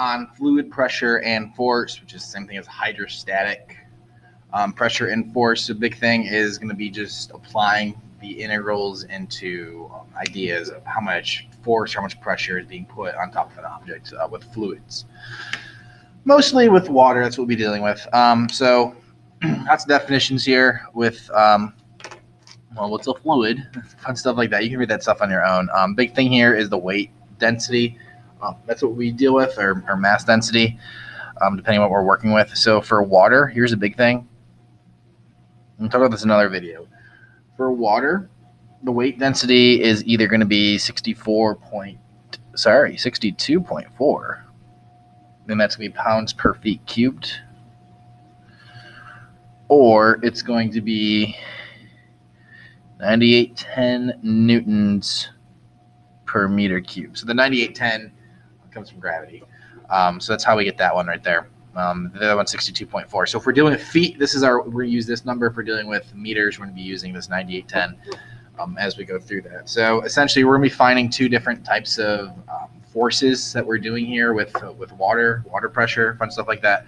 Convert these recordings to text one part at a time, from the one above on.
on fluid pressure and force, which is the same thing as hydrostatic pressure and force. The big thing is going to be just applying the integrals into ideas of how much force, how much pressure is being put on top of an object with fluids. Mostly with water, that's what we'll be dealing with. So lots of definitions here with, well, what's a fluid? Fun stuff like that. You can read that stuff on your own. Big thing here is the weight density. That's what we deal with, or mass density, depending on what we're working with. So for water, here's a big thing. We'll talk about this in another video. For water, the weight density is either going to be 62.4, then that's going to be pounds per feet cubed, or it's going to be 9810 newtons per meter cubed. So the 9810 comes from gravity. So that's how we get that one right there. The other one's 62.4. So if we're dealing with feet, we're going to use this number. If we're dealing with meters, we're going to be using this 9810 as we go through that. So essentially, we're going to be finding two different types of forces that we're doing here with water pressure, fun stuff like that.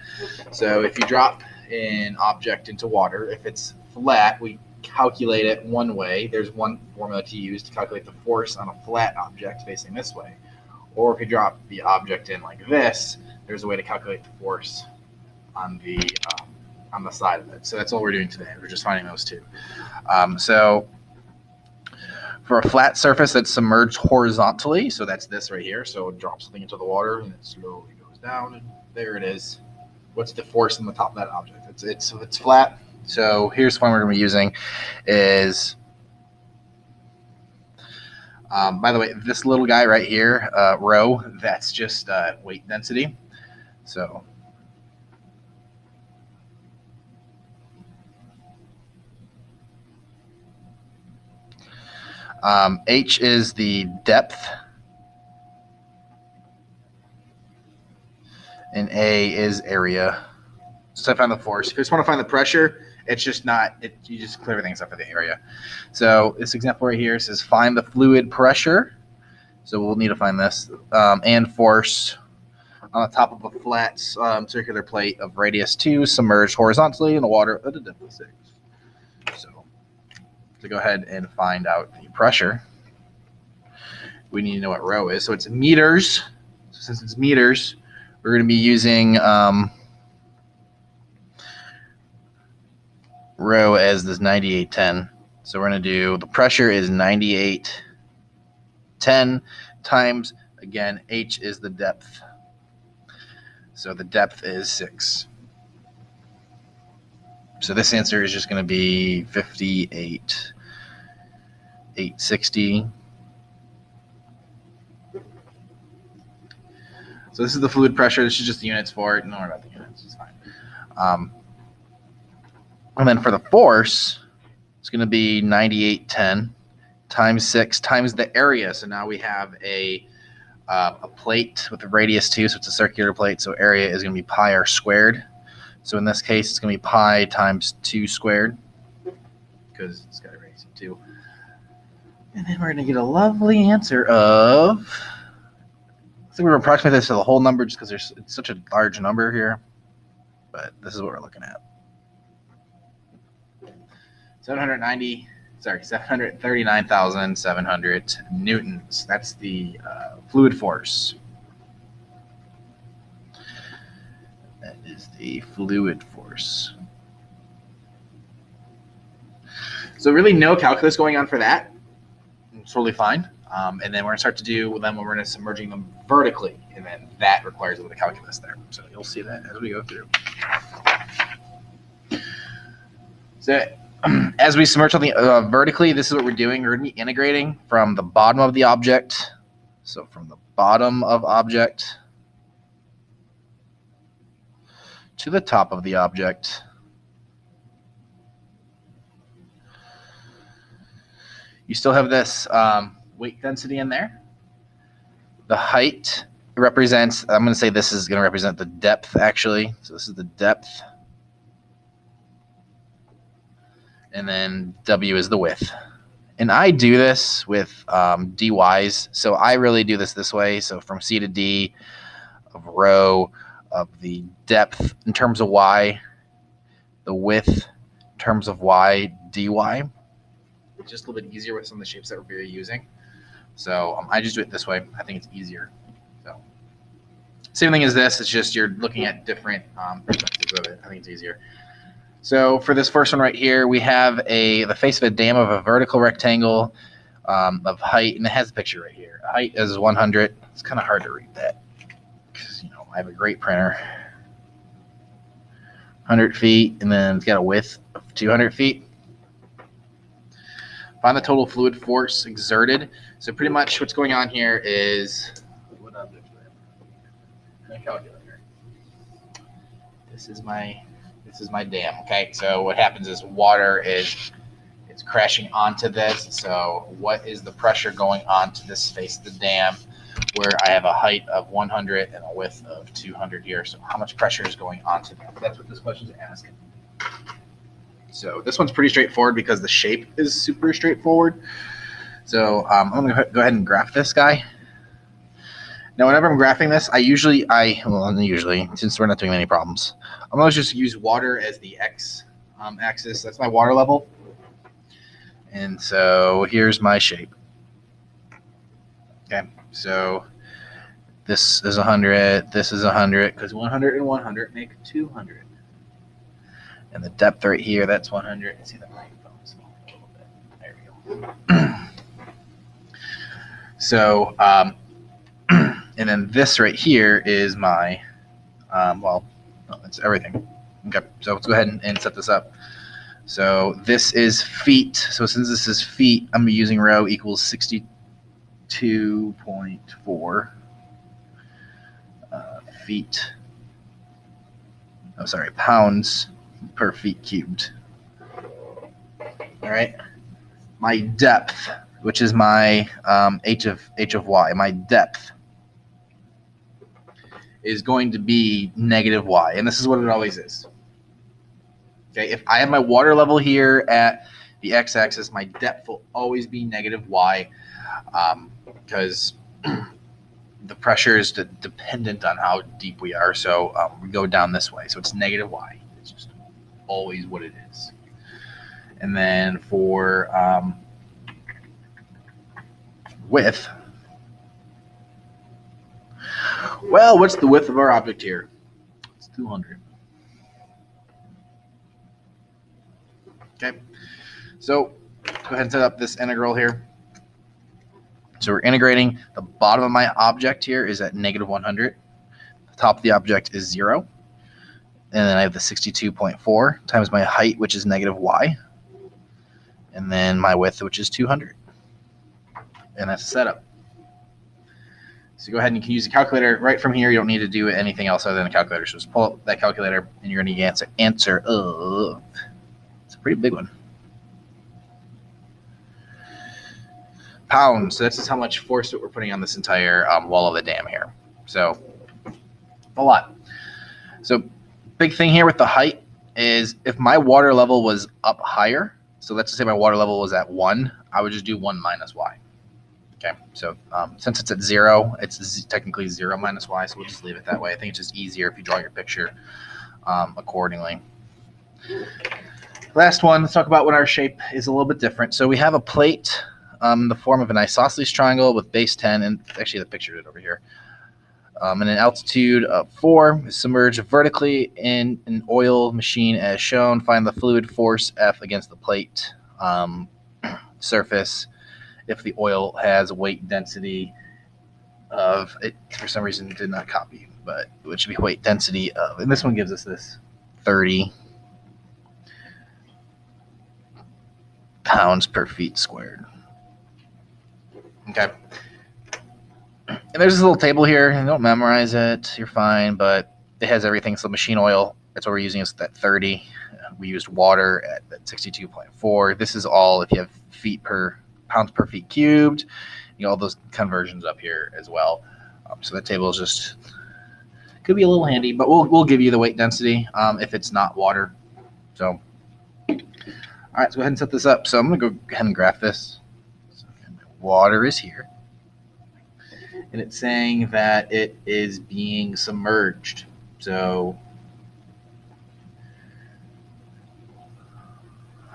So if you drop an object into water, if it's flat, we calculate it one way. There's one formula to use to calculate the force on a flat object facing this way. Or if you drop the object in like this, there's a way to calculate the force on the side of it. So that's all we're doing today. We're just finding those two. So for a flat surface that's submerged horizontally, so that's this right here. So it drops something into the water and it slowly goes down, and there it is. What's the force on the top of that object? It's flat. So here's one we're going to be using is, by the way, this little guy right here, rho, that's just weight density. So H is the depth, and A is area. So I find the force. If you just want to find the pressure, it's just not, you just clear everything except for the area. So this example right here says find the fluid pressure. So we'll need to find this, and force on the top of a flat circular plate of radius 2 submerged horizontally in the water at a depth of 6. So to go ahead and find out the pressure, we need to know what rho is. So it's meters. So since it's meters, we're going to be using rho as this 9810. So we're going to do, the pressure is 9810 times, again, H is the depth. So the depth is 6. So this answer is just going to be 58,860. So this is the fluid pressure. This is just the units for it. Don't worry about the units. It's fine. And then for the force, it's going to be 9810 times 6 times the area. So now we have a plate with a radius 2, so it's a circular plate. So area is going to be pi r squared. So in this case, it's going to be pi times 2 squared because it's got a radius of 2. And then we're going to get a lovely answer of, I think we're approximating this to the whole number just because it's such a large number here. But this is what we're looking at. 739,700 newtons. That's the fluid force. That is the fluid force. So really no calculus going on for that. It's totally fine. And then we're going to start to do them when we're going to submerging them vertically. And then that requires a little calculus there. So you'll see that as we go through. So as we submerge something vertically, this is what we're doing. We're going to be integrating from the bottom of the object. So from the bottom of object to the top of the object. You still have this weight density in there. The height represents, I'm going to say this is going to represent the depth actually. So this is the depth. And then W is the width. And I do this with dy's. So I really do this way. So from C to D, of rho, of the depth in terms of y, the width in terms of y dy. It's just a little bit easier with some of the shapes that we're using. So I just do it this way. I think it's easier. So same thing as this. It's just you're looking at different perspectives of it. I think it's easier. So for this first one right here, we have the face of a dam of a vertical rectangle of height, and it has a picture right here. Height is 100. It's kind of hard to read that because I have a great printer. 100 feet, and then it's got a width of 200 feet. Find the total fluid force exerted. So pretty much what's going on here is what object do I have? A calculator. This is my dam. Okay, so what happens is water is crashing onto this. So what is the pressure going onto this face of the dam, where I have a height of 100 and a width of 200 here? So how much pressure is going onto that? That's what this question is asking. So this one's pretty straightforward because the shape is super straightforward. So I'm going to go ahead and graph this guy. Now, whenever I'm graphing this, usually, since we're not doing any problems, I'm going to just use water as the x axis. That's my water level. And so here's my shape. Okay, so this is 100, this is 100, because 100 and 100 make 200. And the depth right here, that's 100. See that microphone small a little bit. There we go. So, and then this right here is my, it's everything. Okay, so let's go ahead and set this up. So this is feet. So since this is feet, I'm using rho equals 62.4 feet. Oh, sorry, pounds per feet cubed. All right. My depth, which is my h of y, my depth is going to be negative y, and this is what it always is. Okay, if I have my water level here at the x-axis, my depth will always be negative y, because the pressure is dependent on how deep we are. So we go down this way, so it's negative y. It's just always what it is. And then for width, well, what's the width of our object here? It's 200. Okay, so go ahead and set up this integral here. So we're integrating. The bottom of my object here is at negative 100. The top of the object is 0. And then I have the 62.4 times my height, which is negative y. And then my width, which is 200. And that's the setup. So go ahead and you can use the calculator right from here. You don't need to do anything else other than the calculator. So just pull up that calculator, and you're going to answer of. It's a pretty big one. Pounds. So this is how much force that we're putting on this entire wall of the dam here. So a lot. So big thing here with the height is if my water level was up higher, so let's just say my water level was at 1, I would just do 1 minus y. Okay, so since it's at 0, it's technically 0 minus y, so we'll just leave it that way. I think it's just easier if you draw your picture accordingly. Last one, let's talk about what our shape is a little bit different. So we have a plate in the form of an isosceles triangle with base 10, and actually the picture is over here, and an altitude of 4, is submerged vertically in an oil machine as shown. Find the fluid force F against the plate surface if the oil has a weight density of, it for some reason it did not copy, but it should be weight density of, and this one gives us this 30 pounds per feet squared. Okay. And there's this little table here, and don't memorize it, you're fine, but it has everything. So machine oil, that's what we're using, is that 30. We used water at 62.4. This is all if you have pounds per feet cubed, all those conversions up here as well. So that table is just, could be a little handy, but we'll give you the weight density if it's not water. So, all right, so go ahead and set this up. So I'm going to go ahead and graph this. So again, my water is here. and it's saying that it is being submerged. So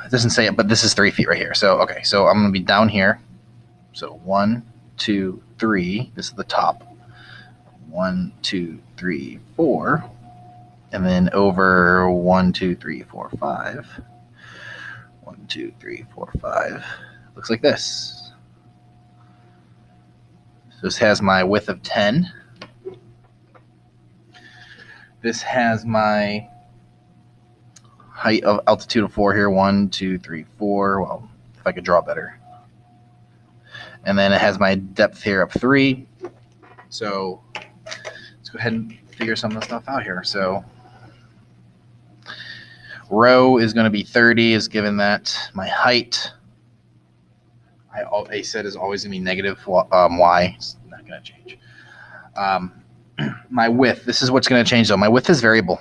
it doesn't say it, but this is 3 feet right here. So, okay, so I'm going to be down here. So 1, 2, 3. This is the top. 1, 2, 3, 4. And then over 1, 2, 3, 4, 5. 1, 2, 3, 4, 5. Looks like this. So this has my width of 10. This has my height of altitude of 4 here. 1, 2, 3, 4. Well, if I could draw better. And then it has my depth here of 3. So let's go ahead and figure some of the stuff out here. So rho is going to be 30, is given that my height, I said, is always going to be negative y. It's not going to change. My width, this is what's going to change though. My width is variable.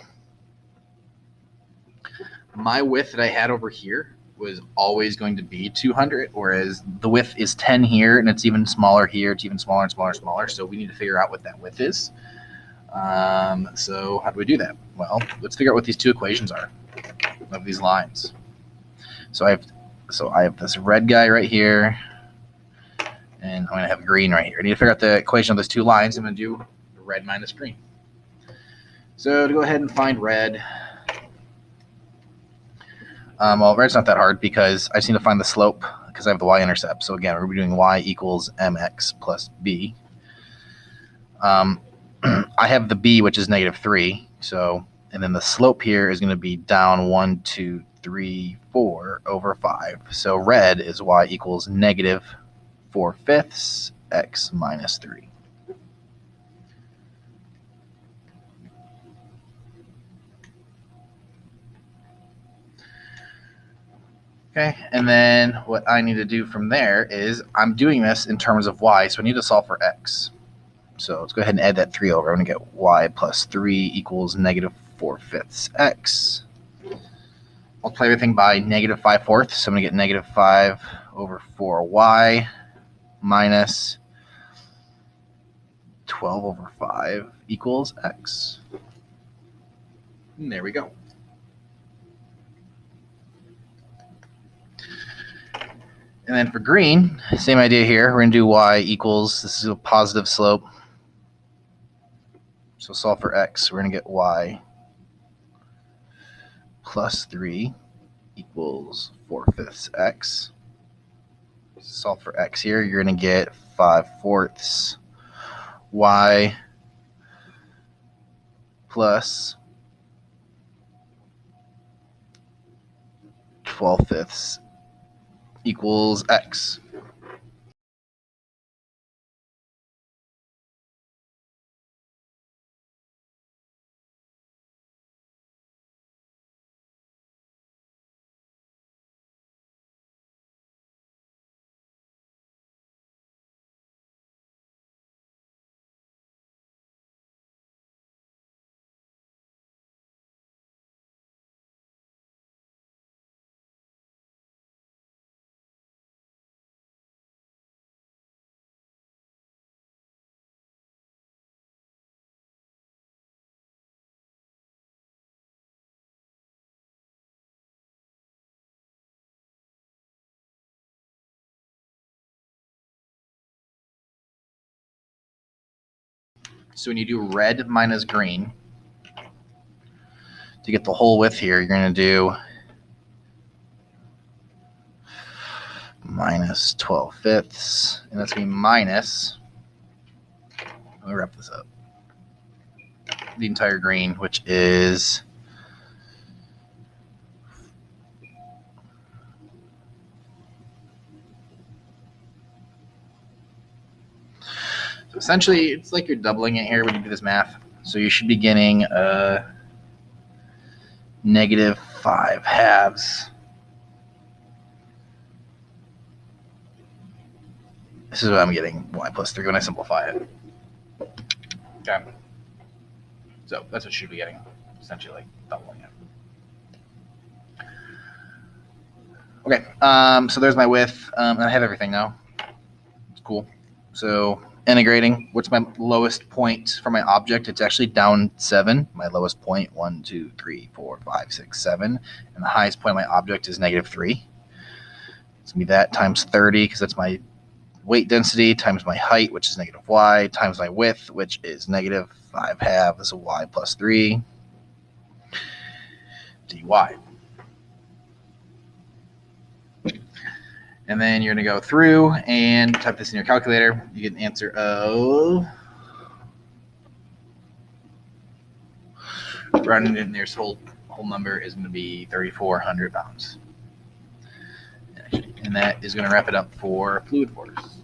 My width that I had over here was always going to be 200, whereas the width is 10 here, and it's even smaller here. It's even smaller and smaller and smaller. So we need to figure out what that width is. So how do we do that? Well, let's figure out what these two equations are of these lines. So I have this red guy right here, and I'm going to have green right here. I need to figure out the equation of those two lines. I'm going to do red minus green. So to go ahead and find red, well, red's not that hard because I just need to find the slope because I have the y-intercept. So again, we're doing y equals mx plus b. I have the b, which is negative 3. So, and then the slope here is going to be down 1, 2, 3, 4 over 5. So red is y equals negative 4/5 x minus 3. Okay, and then what I need to do from there is I'm doing this in terms of y, so I need to solve for x. So let's go ahead and add that 3 over. I'm going to get y plus 3 equals negative 4/5 x. Multiply everything by negative 5/4, so I'm going to get negative 5 over 4y minus 12 over 5 equals x. And there we go. And then for green, same idea here. We're going to do y equals, this is a positive slope. So solve for x. We're going to get y plus 3 equals 4/5 x. Solve for x here. You're going to get 5/4 y plus 12/5 equals x. So when you do red minus green, to get the whole width here, you're going to do minus 12/5, and that's going to be minus, let me wrap this up, the entire green, which is so essentially it's like you're doubling it here when you do this math. So you should be getting negative 5/2. This is what I'm getting, y plus 3 when I simplify it. Okay. So that's what you should be getting, essentially like doubling it. Okay, so there's my width, and I have everything now. It's cool. So integrating. What's my lowest point for my object? It's actually down 7. My lowest point, 1, 2, 3, 4, 5, 6, 7. And the highest point of my object is -3. It's going to be that times 30, because that's my weight density, times my height, which is -y, times my width, which is -5/2, so y plus 3 dy. And then you're going to go through and type this in your calculator. You get an answer of, rounding it in there, whole number is going to be 3,400 pounds. And that is going to wrap it up for fluid force.